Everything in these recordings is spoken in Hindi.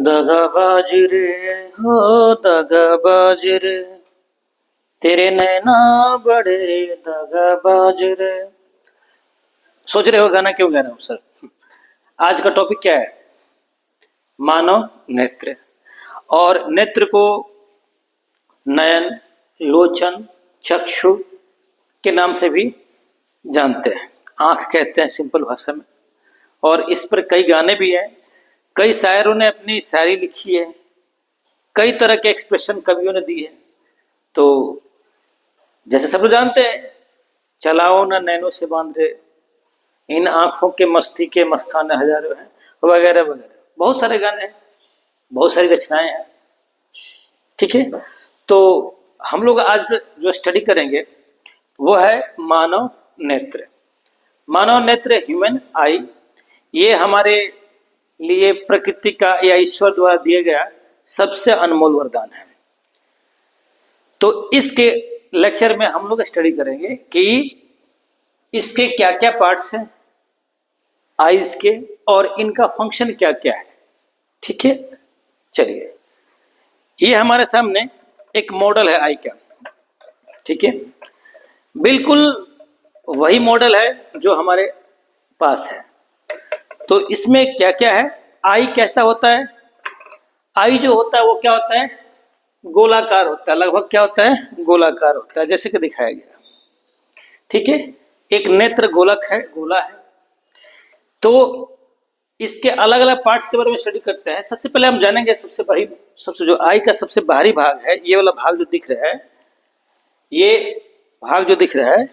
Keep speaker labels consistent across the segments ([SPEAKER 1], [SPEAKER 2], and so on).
[SPEAKER 1] दगाबाज रे हो दगाबाज रे, तेरे नैना बड़े दगाबाज रे। सोच रहे हो गाना क्यों गा रहा हूं सर? आज का टॉपिक क्या है? मानव नेत्र। और नेत्र को नयन, लोचन, चक्षु के नाम से भी जानते हैं। आंख कहते हैं सिंपल भाषा में। और इस पर कई गाने भी हैं, कई शायरों ने अपनी शायरी लिखी है, कई तरह के एक्सप्रेशन कवियों ने दिए हैं। तो जैसे सब लोग जानते हैं, चलाओ ना नैनों से बांध रे, इन आंखों के मस्ती के मस्ताने हजारों हैं, वगैरह वगैरह। बहुत सारे गाने हैं, बहुत सारी रचनाएं हैं। ठीक है, तो हम लोग आज जो स्टडी करेंगे वो है मानव नेत्र। मानव नेत्र, ह्यूमन आई, ये हमारे लिए प्रकृति का या ईश्वर द्वारा दिया गया सबसे अनमोल वरदान है। तो इसके लेक्चर में हम लोग स्टडी करेंगे कि इसके क्या क्या पार्ट्स हैं आईज के, और इनका फंक्शन क्या क्या है। ठीक है, चलिए, ये हमारे सामने एक मॉडल है आई का। ठीक है, बिल्कुल वही मॉडल है जो हमारे पास है। तो इसमें क्या क्या है, आई कैसा होता है? आई जो होता है वो क्या होता है? गोलाकार होता है। लगभग क्या होता है? गोलाकार होता है, जैसे कि दिखाया गया। ठीक है, एक नेत्र गोलक है, गोला है। तो इसके अलग अलग पार्ट्स के बारे में स्टडी करते हैं। सबसे पहले हम जानेंगे सबसे जो आई का सबसे बाहरी भाग है, ये वाला भाग जो दिख रहा है, ये भाग जो दिख रहा है,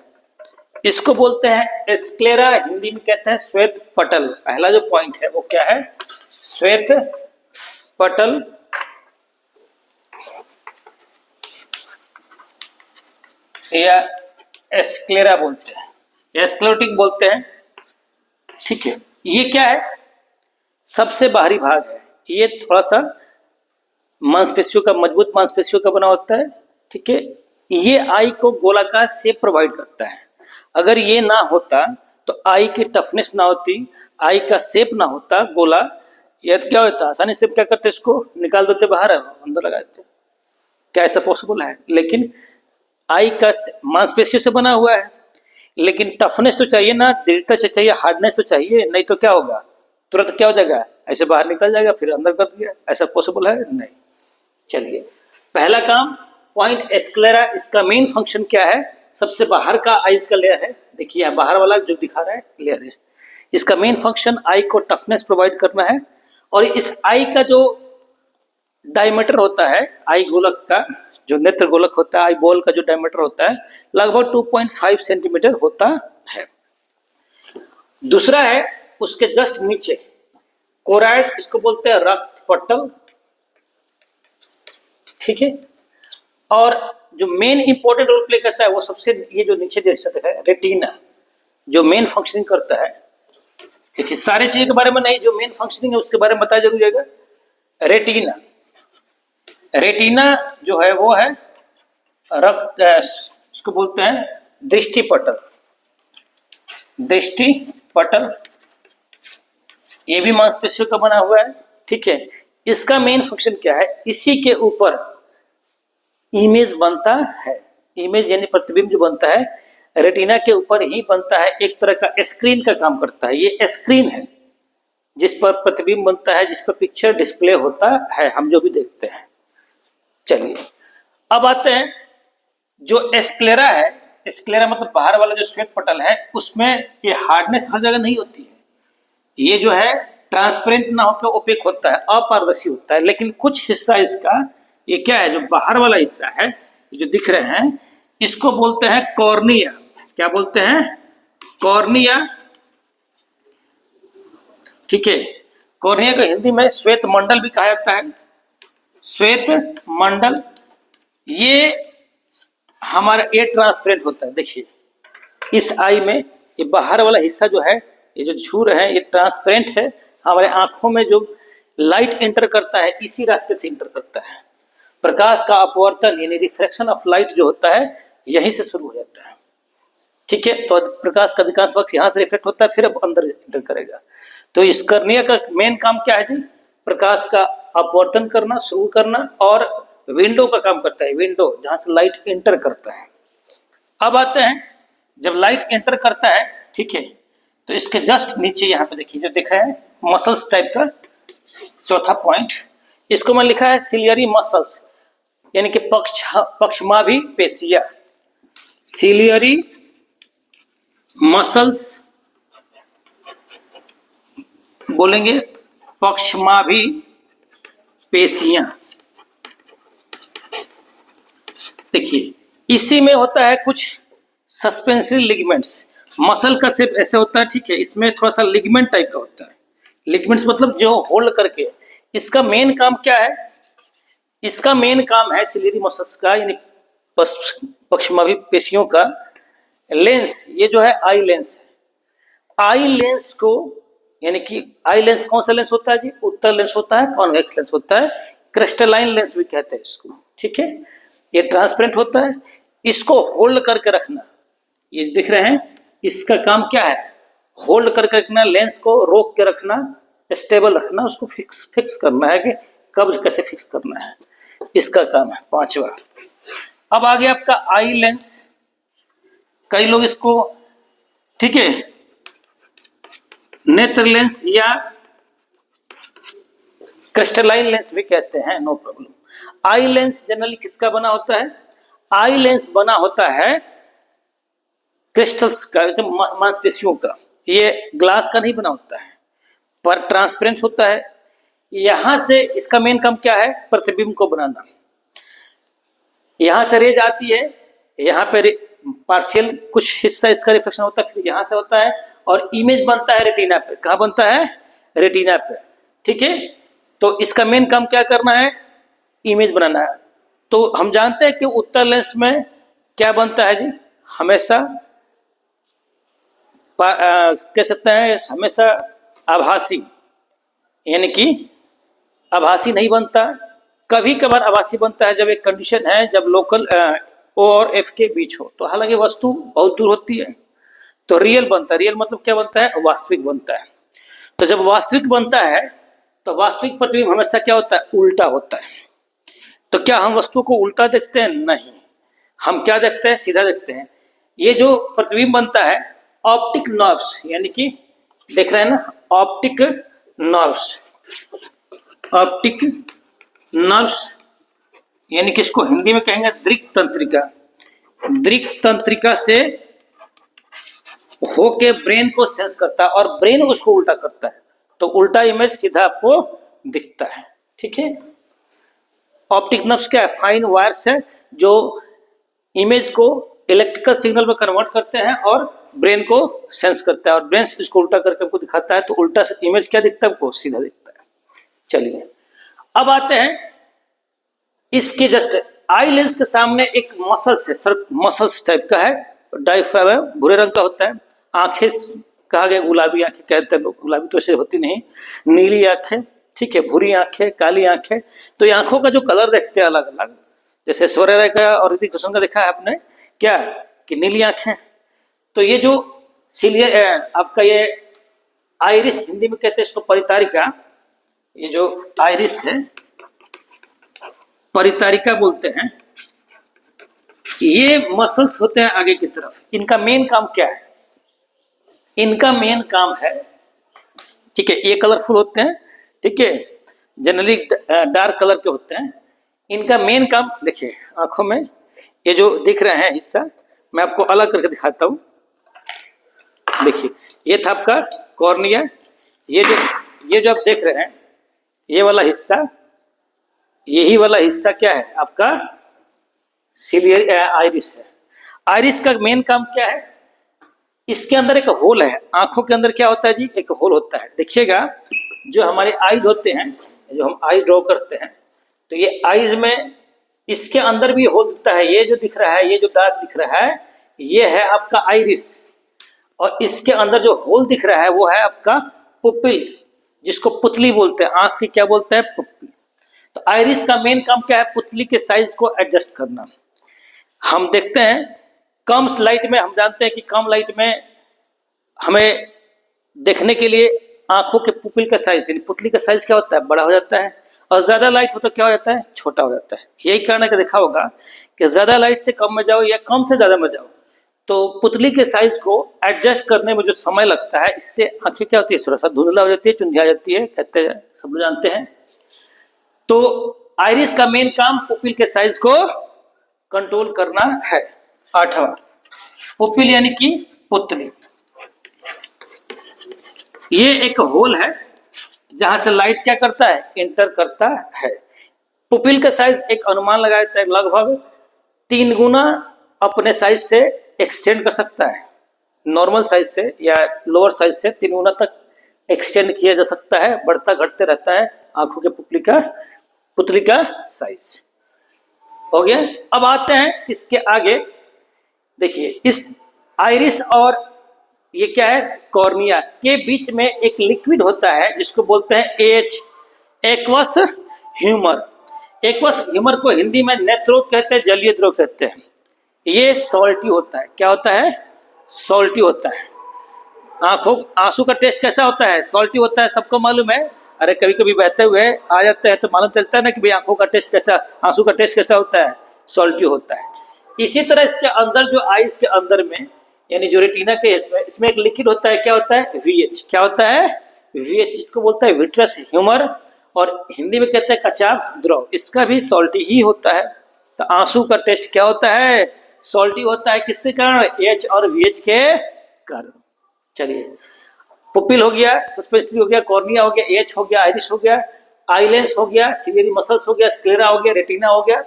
[SPEAKER 1] इसको बोलते हैं स्क्लेरा। हिंदी में कहते हैं श्वेत पटल। पहला जो पॉइंट है वो क्या है? श्वेत पटल। या स्क्लेरा बोलते हैं, या स्क्लेरोटिक बोलते हैं। ठीक है, ये क्या है? सबसे बाहरी भाग है। ये थोड़ा सा मांसपेशियों का, मजबूत मांसपेशियों का बना होता है। ठीक है, ये आई को गोलाकार शेप प्रोवाइड करता है। अगर ये ना होता तो आई की टफनेस ना होती, आई का शेप ना होता गोला, ये तो क्या होता? आसानी से क्या करते, इसको निकाल देते बाहर, अंदर लगा देते। क्या ऐसा पॉसिबल है? लेकिन आई का मांसपेशियों से बना हुआ है, लेकिन टफनेस तो चाहिए ना, दृढ़ता चाहिए, हार्डनेस तो चाहिए, नहीं तो क्या होगा? तुरंत क्या हो जाएगा? ऐसे बाहर निकल जाएगा, फिर अंदर कर दिया। ऐसा पॉसिबल है? नहीं। चलिए, पहला काम, पॉइंट स्क्लेरा। इसका मेन फंक्शन क्या है? सबसे बाहर का आईज का लेयर है, देखिए बाहर वाला जो दिखा रहा है लेयर है। इसका मेन फंक्शन आई को टफनेस प्रोवाइड करना है। और इस आई का जो डायमीटर होता है, आई गोलक का जो नेत्र गोलक होता है, आई बॉल का जो डायमीटर होता है, लगभग 2.5 सेंटीमीटर होता है। दूसरा है उसके जस्ट नीचे कोराइड, इसको बोलते हैं रक्त पटल। ठीक है, और जो मेन इंपॉर्टेंट रोल प्ले करता है वो सबसे, ये जो नीचे जैसा है रेटिना, जो मेन फंक्शनिंग करता है। देखिए, सारे चीजों के बारे में नहीं, जो मेन फंक्शनिंग है उसके बारे में बताया जरूर जाएगा। रेटिना, रेटिना जो है वो है रक्त, इसको बोलते हैं दृष्टि पटल। दृष्टि पटल ये भी मांसपेशियों का बना हुआ है। ठीक है, इसका मेन फंक्शन क्या है? इसी के ऊपर इमेज बनता है। इमेज यानी प्रतिबिंब जो बनता है, रेटिना के ऊपर ही बनता है। एक तरह का स्क्रीन का काम करता है। ये स्क्रीन है जिस पर प्रतिबिंब बनता है, जिस पर पिक्चर डिस्प्ले होता है, हम जो भी देखते हैं। चलिए, अब आते हैं जो स्क्लेरा है। स्क्लेरा मतलब बाहर वाला जो श्वेत पटल है, उसमें ये हार्डनेस हर जगह नहीं होती है। ये जो है ट्रांसपेरेंट ना होकर ओपेक होता है, अपारदर्शी होता है। लेकिन कुछ हिस्सा इसका, ये क्या है? जो बाहर वाला हिस्सा है जो दिख रहे हैं, इसको बोलते हैं कॉर्निया। क्या बोलते हैं? कॉर्निया। ठीक है, कॉर्निया को हिंदी में श्वेत मंडल भी कहा जाता है। श्वेत मंडल, ये हमारा ये ट्रांसपेरेंट होता है। देखिए, इस आई में ये बाहर वाला हिस्सा जो है, ये जो झूर है, ये ट्रांसपेरेंट है। हमारे आंखों में जो लाइट एंटर करता है, इसी रास्ते से एंटर करता है। प्रकाश का अपवर्तन यानी रिफ्रैक्शन ऑफ लाइट जो होता है, यहीं से शुरू हो जाता है। ठीक है, तो प्रकाश का अधिकांश वक्त यहां से रिफ्लेक्ट होता है, फिर अब अंदर एंटर करेगा। तो इस कॉर्निया का मेन काम क्या है जी? प्रकाश का अपवर्तन करना, शुरू करना, और विंडो का काम करता है, विंडो जहां से लाइट एंटर करता है। अब आते हैं, जब लाइट एंटर करता है, ठीक है, तो इसके जस्ट नीचे यहाँ पे देखिए जो दिख रहा है मसल्स टाइप का चौथा पॉइंट, इसको मैं लिखा है सिलियरी मसल्स, यानी कि पक्षमाभि पेशियां, सिलियरी मसल्स बोलेंगे, पक्षमाभि पेशियां। देखिए इसी में होता है कुछ सस्पेंसरी लिगमेंट्स, मसल का शेप ऐसे होता है, ठीक है, इसमें थोड़ा सा लिगमेंट टाइप का होता है, लिगमेंट्स मतलब जो होल्ड करके, इसका मेन काम क्या है, इसका मेन काम है सिलियरी मसल्स का, यानी पक्षमाभि पेशियों का लेंस, ये जो है आई लेंस है, आई लेंस को, यानी कि आई लेंस कौन सा लेंस होता है जी, उत्तल लेंस होता है, कॉन्वेक्स लेंस होता है, क्रिस्टलाइन लेंस भी कहते हैं इसको, ठीक है, ये ट्रांसपेरेंट होता है, इसको होल्ड करके रखना, ये दिख रहे हैं, इसका काम क्या है, होल्ड करके रखना, लेंस को रोक के रखना, स्टेबल रखना, उसको फिक्स करना है कि कब कैसे फिक्स करना है, इसका काम है पांचवा। अब आगे आपका आई लेंस, कई लोग इसको, ठीक है, नेत्र लेंस या क्रिस्टलाइन लेंस भी कहते हैं, no problem. Eye lens generally किसका बना होता है, आई लेंस बना होता है क्रिस्टल्स का, मांसपेशियों का, ये ग्लास का नहीं बना होता है, पर ट्रांसपेरेंट होता है, यहां से इसका मेन काम क्या है, प्रतिबिंब को बनाना, यहां से रेज आती है, यहां पे पार्शियल कुछ हिस्सा इसका रिफ्लेक्शन होता है, फिर यहां से होता है और इमेज बनता है रेटिना पे, कहां बनता है, रेटिना पे, ठीक है, तो इसका मेन काम क्या करना है, इमेज बनाना है। तो हम जानते हैं कि उत्तल लेंस में क्या बनता है जी, हमेशा कह सकते हैं हमेशा आभासी, यानी कि आभासी नहीं बनता, कभी कभार आभासी बनता है जब एक कंडीशन है, जब लोकल ओ और एफ के बीच हो, तो हालांकि वस्तु बहुत दूर होती है तो रियल बनता है, रियल मतलब क्या बनता है, वास्तविक बनता है। तो जब वास्तविक बनता है तो वास्तविक प्रतिबिंब हमेशा क्या होता है, उल्टा होता है। तो क्या हम वस्तु को उल्टा देखते हैं, नहीं, हम क्या देखते हैं, सीधा देखते हैं। ये जो प्रतिबिंब बनता है ऑप्टिक नर्व्स, यानी कि देख रहे हैं ना, ऑप्टिक नर्व्स, ऑप्टिक नर्व्स, यानी कि इसको हिंदी में कहेंगे दृक् तंत्रिका, दृक् तंत्रिका से होके ब्रेन को सेंस करता है और ब्रेन उसको उल्टा करता है, तो उल्टा इमेज सीधा आपको दिखता है, ठीक है। ऑप्टिक नर्व्स क्या है, फाइन वायर्स है जो इमेज को इलेक्ट्रिकल सिग्नल में कन्वर्ट करते हैं और ब्रेन को सेंस करता है, और ब्रेन इसको उल्टा करके हमको दिखाता है, तो उल्टा इमेज क्या दिखता है, हमको सीधा दिखता है। चलिए अब आते हैं, इसके जस्ट आई लेंस के सामने एक मसल्स है, सर मसल्स टाइप का है, डायफ्राम है, भूरे रंग का होता है, आंखें कहा गया गुलाबी आंखें कहते हैं लोग, गुलाबी तो ऐसे होती नहीं, नीली आंखें, ठीक है, भूरी आंखें, काली आंखें, तो ये आंखों का जो कलर देखते हैं अलग अलग, जैसे ऐश्वर्या राय का और ऋतिक रोशन का देखा है आपने क्या, कि नीली आंखें, तो ये जो आपका ये आइरिस, हिंदी में कहते हैं इसको परितारिका, ये जो आइरिस है परितारिका बोलते हैं, ये मसल्स होते हैं आगे की तरफ, इनका मेन काम क्या है, इनका मेन काम है, ठीक है, ये कलरफुल होते हैं, ठीक है, जनरली डार्क कलर के होते हैं, इनका मेन काम देखिए आंखों में ये जो दिख रहे हैं हिस्सा, मैं आपको अलग करके दिखाता हूं, देखिए ये था आपका कॉर्निया, ये जो आप देख रहे हैं ये वाला हिस्सा, यही वाला हिस्सा क्या है आपका सिलियर आइरिस है। आइरिस का मेन काम क्या है, इसके अंदर एक होल है, आंखों के अंदर क्या होता है जी, एक होल होता है, देखिएगा जो हमारे आईज होते हैं, जो हम आई ड्रॉ करते हैं, तो ये आईज में इसके अंदर भी होल होता है, ये जो दिख रहा है, ये जो डार्क दिख रहा है, ये है आपका आइरिस, और इसके अंदर जो होल दिख रहा है वो है आपका पुपिल, जिसको पुतली बोलते हैं, आंख की क्या बोलते हैं, पुतली। तो आइरिस का मेन काम क्या है, पुतली के साइज को एडजस्ट करना। हम देखते हैं कम लाइट में, हम जानते हैं कि कम लाइट में हमें देखने के लिए आंखों के पुपिल का साइज, यानी पुतली का साइज क्या होता है, बड़ा हो जाता है, और ज्यादा लाइट हो तो क्या हो जाता है, छोटा हो जाता है। यही कारण है कि देखा होगा कि ज्यादा लाइट से कम में जाओ या कम से ज्यादा में जाओ तो पुतली के साइज को एडजस्ट करने में जो समय लगता है, इससे आंखें क्या होती है, थोड़ा सा धुंधला हो जाती है, चुंधिया जाती है, कहते हैं, सब लोग जानते हैं। तो आइरिस का मेन काम पुपिल के साइज को कंट्रोल करना है। आठवां, पुपिल यानी कि पुतली, ये एक होल है जहां से लाइट क्या करता है, एंटर करता है। पुपिल का साइज एक अनुमान लगाया जाता है लगभग 3 गुना अपने साइज से एक्सटेंड कर सकता है। नॉर्मल साइज से या लोअर साइज से 3 गुना तक एक्सटेंड किया जा सकता है, बढ़ता घटते रहता है आंखों के पुतली का साइज। हो गया। अब आते हैं इसके आगे, देखिए इस आइरिस और ये क्या है, कॉर्निया के बीच में एक लिक्विड होता है जिसको बोलते हैं H, aqueous humour. Aqueous humour को हिंदी में नेत्रोद कहते हैं, जलीय द्रव कहते हैं। ये सॉल्टी होता है। क्या होता है, सॉल्टी होता है। आंसू का टेस्ट कैसा होता है, सॉल्टी होता है, सबको मालूम है। अरे कभी कभी बहते हुए आ जाते हैं तो मालूम चलता है ना कि भाई आंखों का टेस्ट कैसा, आंसू का टेस्ट कैसा होता है, सॉल्टी होता है। इसी तरह इसके अंदर जो आईज के अंदर में यानी जो रेटिना के इसमें एक लिक्विड होता है, क्या होता है, वीएच। क्या होता है, वीएच। इसको बोलता है विट्रस ह्यूमर और हिंदी में कहते हैं कचाभ द्रव। इसका भी सॉल्टी ही होता है। तो आंसू का टेस्ट क्या होता है, सॉल्टी होता है। किसके कारण, एच और वीएच के कारण। चलिए, पुपिल हो गया, सस्पेंसरी हो गया, कॉर्निया हो गया, एच हो गया, आइरिस हो गया, आईलेंस हो गया, सिलियरी मसल्स हो गया, स्क्लेरा हो गया, रेटिना हो गया,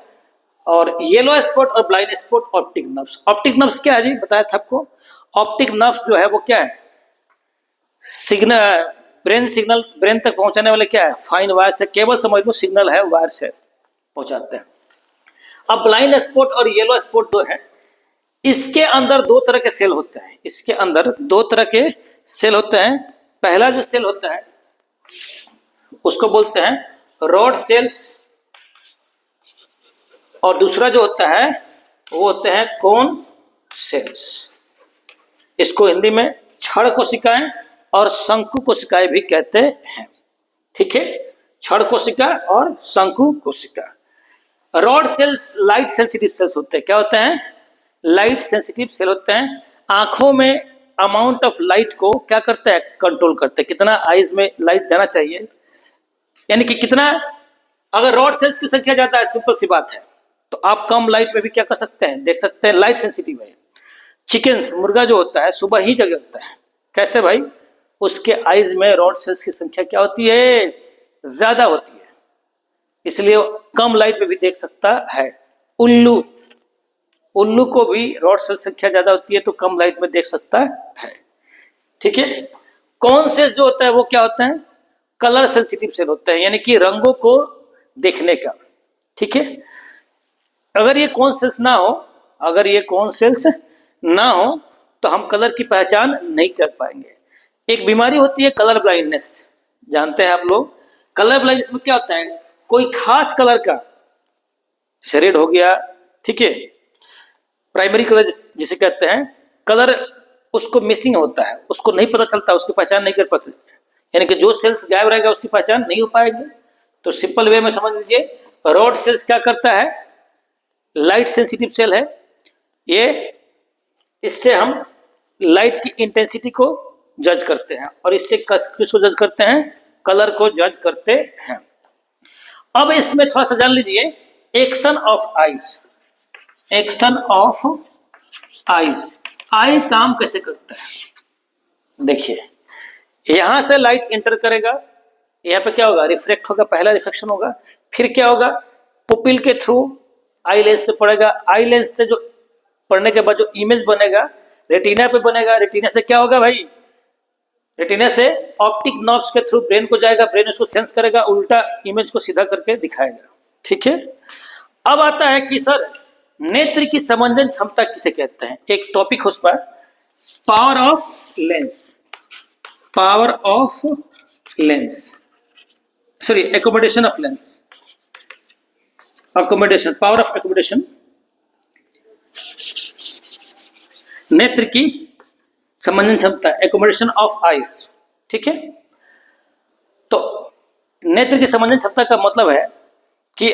[SPEAKER 1] और येलो स्पॉट और blind spot, optic nerves. Optic nerves क्या है जी, बताया था आपको। ऑप्टिक नर्व्स जो है वो क्या है, सिग्नल ब्रेन तक पहुंचाने वाले क्या है, फाइन वायर से, केबल समझ लो, सिग्नल है, वायर से पहुंचाते हैं। अब ब्लाइंड स्पॉट और येलो स्पॉट जो है, इसके अंदर 2 तरह के सेल होते हैं। इसके अंदर 2 तरह के सेल होते हैं। पहला जो सेल होता है उसको बोलते हैं रॉड सेल्स, और दूसरा जो होता है वो होते हैं कोन सेल्स। इसको हिंदी में छड़ कोशिकाएं और शंकु कोशिकाएं भी कहते हैं। ठीक है, छड़ कोशिका और शंकु कोशिका। Rod sales light sensitive sales होते हैं। क्या होते हैं, लाइट सेंसिटिव सेल होते हैं। आंखों में अमाउंट ऑफ लाइट को क्या करते हैं, कंट्रोल करते हैं। कितना आईज में लाइट जाना चाहिए, यानी कि कितना, अगर रॉड सेल्स की संख्या ज्यादा है, सिंपल सी बात है, तो आप कम लाइट में भी क्या कर सकते हैं, देख सकते हैं, लाइट सेंसिटिव है। चिकन्स, मुर्गा जो होता है सुबह ही जग जाता है। कैसे भाई, उसके आईज में रॉड सेल्स की संख्या क्या होती है, ज्यादा होती है, इसलिए कम लाइट में भी देख सकता है। उल्लू को भी रॉड सेल संख्या ज्यादा होती है तो कम लाइट में देख सकता है। ठीक है। कौन सेल्स जो होता है वो क्या होता है, कलर सेंसिटिव सेल होता है, यानी कि रंगों को देखने का। ठीक है। अगर ये कौन सेल्स ना हो, अगर ये कौन सेल्स ना हो तो हम कलर की पहचान नहीं कर पाएंगे। एक बीमारी होती है कलर ब्लाइंडनेस, जानते हैं आप लोग। कलर ब्लाइंडनेस में क्या होता है, कोई खास कलर का, रेड हो गया, ठीक है, प्राइमरी कलर जिसे कहते हैं, कलर उसको मिसिंग होता है, उसको नहीं पता चलता, उसकी पहचान नहीं कर पाते, यानी कि जो सेल्स गायब रहेगा उसकी पहचान नहीं हो पाएगी। तो सिंपल वे में समझ लीजिए, रॉड सेल्स क्या करता है, लाइट सेंसिटिव सेल है ये, इससे हम लाइट की इंटेंसिटी को जज करते हैं, और इससे किसको जज करते हैं, कलर को जज करते हैं। अब इसमें थोड़ा सा जान लीजिए, action of eyes, action of eyes, eye काम कैसे करता है। देखिए, यहां से लाइट एंटर करेगा, यहाँ पे क्या होगा, रिफ्लेक्ट होगा, पहला रिफ्लेक्शन होगा, फिर क्या होगा, पुपिल के थ्रू आई लेंस से पड़ेगा, आई लेंस से जो पढ़ने के बाद जो इमेज बनेगा रेटिना पे बनेगा, रेटिना से क्या होगा भाई, रेटिना से ऑप्टिक नर्व्स के थ्रू ब्रेन को जाएगा, ब्रेन उसको सेंस करेगा, उल्टा इमेज को सीधा करके दिखाएगा। ठीक है। अब आता है कि सर नेत्र की समंजन क्षमता किसे कहते हैं, एक टॉपिक उस पर, power of lens, power of lens, sorry accommodation of lens, accommodation, power of accommodation, नेत्र की समंजन क्षमता, एकोमोडेशन ऑफ आइस। ठीक है। तो नेत्र की समंजन क्षमता का मतलब है कि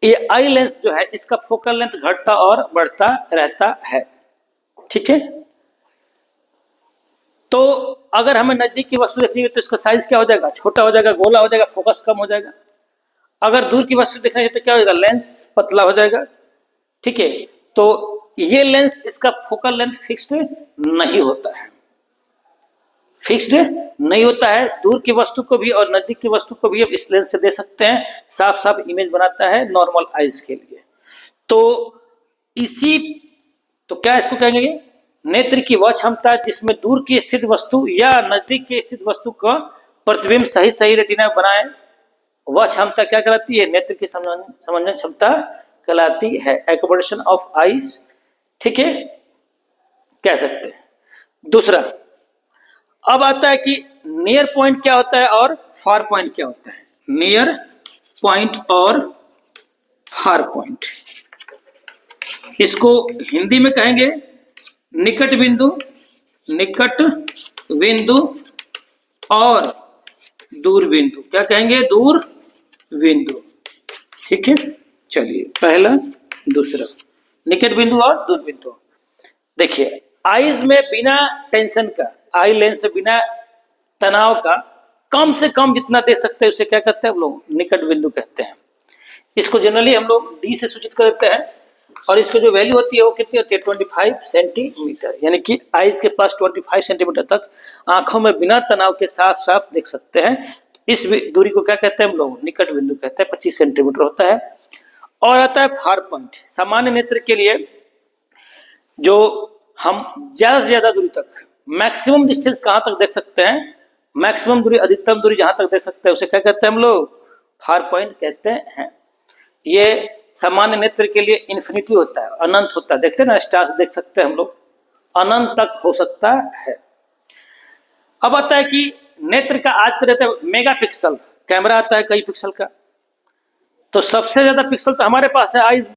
[SPEAKER 1] ये आई लेंस जो है इसका फोकल लेंथ घटता और बढ़ता रहता है। ठीक है, तो अगर हमें नजदीक की वस्तु देखनी है तो इसका साइज क्या हो जाएगा, छोटा हो जाएगा, गोला हो जाएगा, फोकस कम हो जाएगा। अगर दूर की वस्तु देखना है तो क्या हो जाएगा, लेंस पतला हो जाएगा। ठीक है, तो ये लेंस इसका फोकल लेंथ फिक्स्ड नहीं होता है, फिक्स्ड नहीं होता है। दूर की वस्तु को भी और नजदीक की वस्तु को भी अब इस लेंस से दे सकते हैं, साफ साफ इमेज बनाता है नॉर्मल आइज के लिए। तो इसी तो क्या इसको कहेंगे, नेत्र की वह क्षमता जिसमें दूर की स्थित वस्तु या नजदीक की स्थित वस्तु का प्रतिबिंब सही सही रेटिना बनाए, वह क्षमता क्या कहलाती है, नेत्र की समंजन क्षमता कहलाती है, एकोमोडेशन ऑफ आईज। ठीक है, कह सकते हैं। दूसरा, अब आता है कि नियर पॉइंट क्या होता है और फार पॉइंट क्या होता है। नियर पॉइंट और फार पॉइंट, इसको हिंदी में कहेंगे निकट बिंदु, निकट बिंदु और दूर बिंदु। क्या कहेंगे, दूर बिंदु। ठीक है, चलिए पहला दूसरा, निकट बिंदु और दूर बिंदु। देखिए, आईज में बिना टेंशन का, आई लेंस में बिना तनाव का कम से कम जितना देख सकते हैं उसे क्या कहते हैं हम लोग, निकट बिंदु कहते हैं। इसको जनरली हम लोग डी से सूचित करते हैं और इसकी जो वैल्यू होती है वो कितनी होती है, 25 सेंटीमीटर। यानी कि आईज के पास 25 सेंटीमीटर तक आंखों में बिना तनाव के साफ साफ देख सकते हैं। इस दूरी को क्या कहते हैं हम लोग, निकट बिंदु कहते हैं, 25 सेंटीमीटर होता है। और आता है फार पॉइंट। सामान्य नेत्र के लिए जो हम ज्यादा से ज्यादा दूरी तक, मैक्सिमम डिस्टेंस कहां तक देख सकते हैं, मैक्सिमम दूरी, अधिकतम दूरी जहां तक देख सकते हैं उसे क्या कहते हैं हम लोग, फार पॉइंट कहते हैं। ये सामान्य नेत्र के लिए इन्फिनिटी होता है, अनंत होता है। देखते हैं ना, स्टार्स देख सकते हैं हम लोग, अनंत तक हो सकता है। अब आता है कि नेत्र का आज का रहता है मेगा पिक्सल, कैमरा आता है कई पिक्सल का, तो सबसे ज्यादा पिक्सल तो हमारे पास है आईज